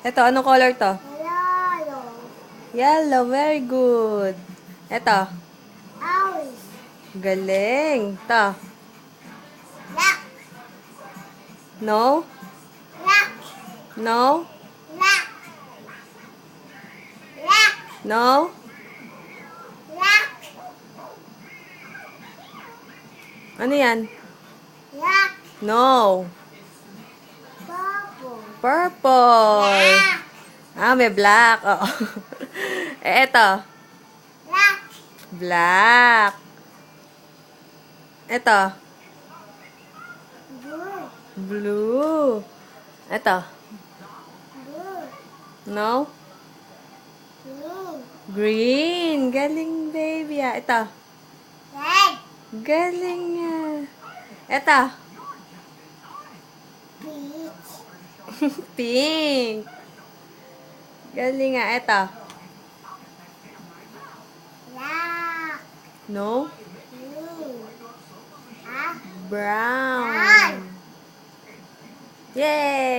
Ito, anong color to? Yellow. Yellow, very good. Ito, Orange. galing. Ito, Black. no? Black. No? Black. Black. No? Black. Ano yan? Black. No. Purple. Purple. Black. Ah, may black. Oo. Ito, Black. black. Ito, Blue. blue. Ito, Blue. no? Green. Green. Galing, baby. Ah. Ito, Red. galing nga. Ito, Peach. pink. Galing nga. Ito, Black. no? Green. Ah. Brown. Yay!